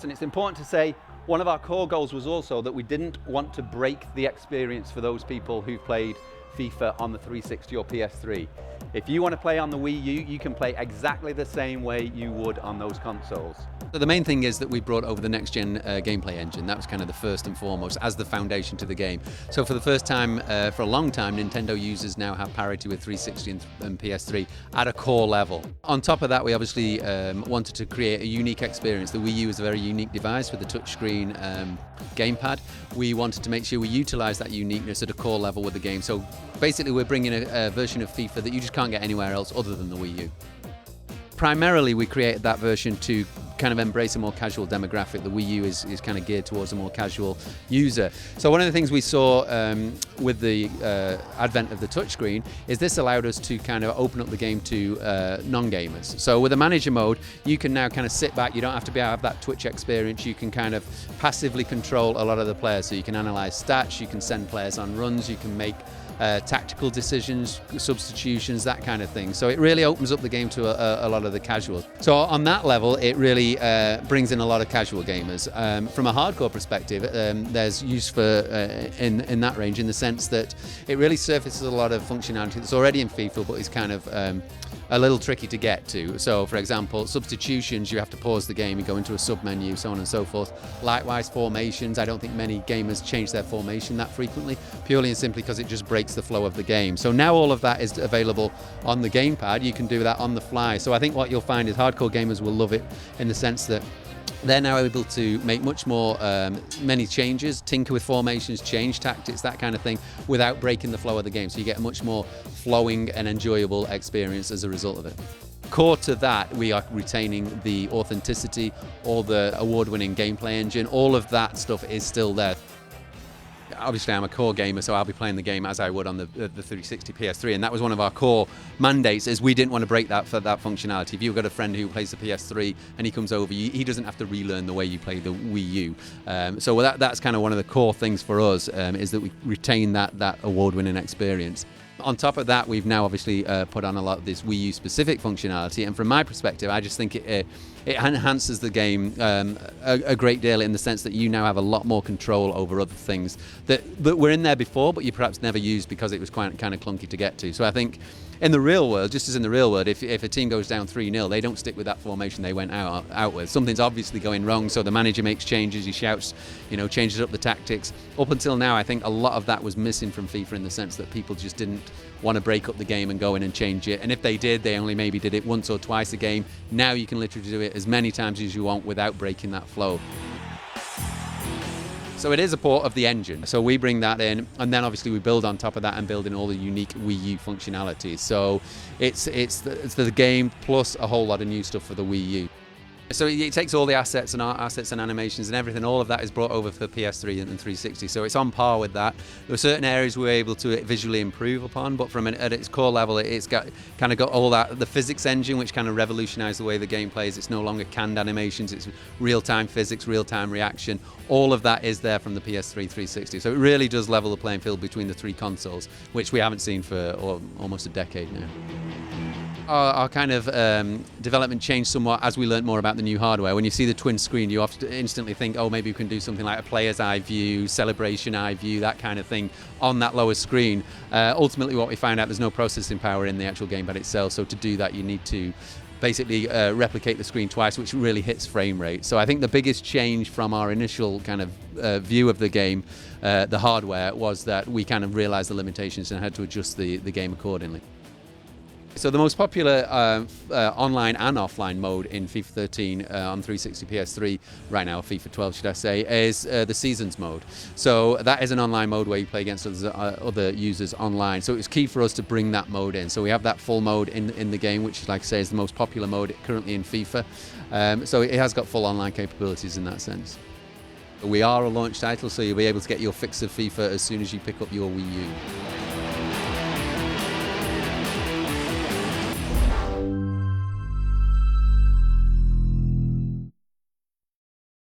and it's important to say one of our core goals was also that we didn't want to break the experience for those people who've played FIFA on the 360 or PS3. If you want to play on the Wii U, you can play exactly the same way you would on those consoles. So the main thing is that we brought over the next-gen gameplay engine. That was kind of the first and foremost as the foundation to the game. So for the first time, for a long time, Nintendo users now have parity with 360 and PS3 at a core level. On top of that, we obviously wanted to create a unique experience. The Wii U is a very unique device with a touchscreen gamepad. We wanted to make sure we utilize that uniqueness at a core level with the game. So basically, we're bringing a version of FIFA that you just can't get anywhere else other than the Wii U. Primarily, we created that version to kind of embrace a more casual demographic. The Wii U is kind of geared towards a more casual user. So one of the things we saw with the advent of the touchscreen is this allowed us to kind of open up the game to non-gamers. So with a manager mode, you can now kind of sit back. You don't have to have that Twitch experience. You can kind of passively control a lot of the players. So you can analyze stats, you can send players on runs, you can make tactical decisions, substitutions, that kind of thing. So it really opens up the game to a lot of the casuals. So on that level, it really brings in a lot of casual gamers. From a hardcore perspective, there's use for in that range in the sense that it really surfaces a lot of functionality that's already in FIFA, but is kind of a little tricky to get to. So for example, substitutions, you have to pause the game, you go into a sub-menu, so on and so forth. Likewise, formations, I don't think many gamers change their formation that frequently, purely and simply because it just breaks the flow of the game. So now all of that is available on the gamepad. You can do that on the fly. So I think what you'll find is hardcore gamers will love it in the sense that they're now able to make much more, many changes, tinker with formations, change tactics, that kind of thing, without breaking the flow of the game. So you get a much more flowing and enjoyable experience as a result of it. Core to that, we are retaining the authenticity, all the award-winning gameplay engine, all of that stuff is still there. Obviously, I'm a core gamer, so I'll be playing the game as I would on the 360 PS3, and that was one of our core mandates, is we didn't want to break that for that functionality. If you've got a friend who plays the PS3 and he comes over, he doesn't have to relearn the way you play the Wii U. So that's kind of one of the core things for us, is that we retain that award-winning experience. On top of that, we've now obviously put on a lot of this Wii U specific functionality, and from my perspective, I just think it enhances the game a great deal in the sense that you now have a lot more control over other things that were in there before, but you perhaps never used because it was quite kind of clunky to get to. So I think in the real world, just as in the real world, if a team goes down 3-0, they don't stick with that formation they went out with. Something's obviously going wrong, so the manager makes changes, he shouts, changes up the tactics. Up until now, I think a lot of that was missing from FIFA in the sense that people just didn't want to break up the game and go in and change it. And if they did, they only maybe did it once or twice a game. Now you can literally do it as many times as you want without breaking that flow. So it is a port of the engine. So we bring that in, and then obviously we build on top of that and build in all the unique Wii U functionalities. So it's the game plus a whole lot of new stuff for the Wii U. So it takes all the assets and art assets and animations and everything, all of that is brought over for PS3 and 360, so it's on par with that. There were certain areas we were able to visually improve upon, but at its core level, it's got all that, the physics engine, which kind of revolutionized the way the game plays. It's no longer canned animations, it's real-time physics, real-time reaction. All of that is there from the PS3 360, so it really does level the playing field between the three consoles, which we haven't seen for almost a decade now. Our kind of development changed somewhat as we learned more about the new hardware. When you see the twin screen, you often instantly think, oh, maybe we can do something like a player's eye view, celebration eye view, that kind of thing on that lower screen. Ultimately, what we found out, there's no processing power in the actual gamepad itself, so to do that, you need to basically replicate the screen twice, which really hits frame rate. So I think the biggest change from our initial kind of view of the game, the hardware, was that we kind of realized the limitations and had to adjust the game accordingly. So the most popular online and offline mode in FIFA 13 on 360 PS3 right now, FIFA 12 should I say, is the Seasons mode. So that is an online mode where you play against other users online. So it was key for us to bring that mode in. So we have that full mode in the game, which, like I say, is the most popular mode currently in FIFA. So it has got full online capabilities in that sense. We are a launch title, so you'll be able to get your fix of FIFA as soon as you pick up your Wii U.